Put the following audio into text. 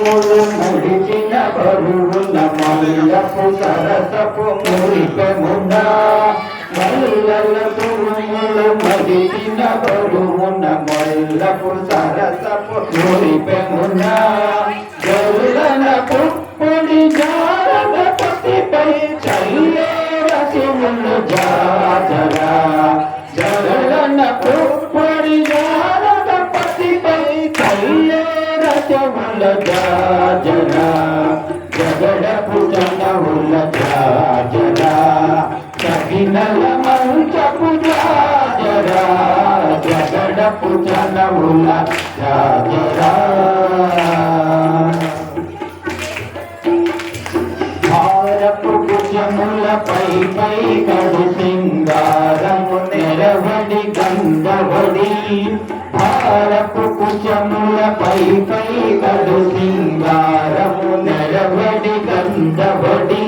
నడిచిన బరువుల మల్లపు సరసపు మురిపెమున మల్లల పురుములు మడిచిన బరువున మల్లపు సరసపు మురిపెమున గరులన పుప్పొడి జారద పతిపై చల్లే రసిములు జాజరా జగలన పుప్పొడి జారద పతిపై చల్లే రసముల జాజరా జగడపు జనముల జాజరా సగినల మంచపు జాజరా జగడపు జనముల జాజరా భారపు భుజముల పై కడు సింగారము నెరవడి గంధవడి భారపు భుజముల పై కడు సింగారము నెరవడి గంధవడి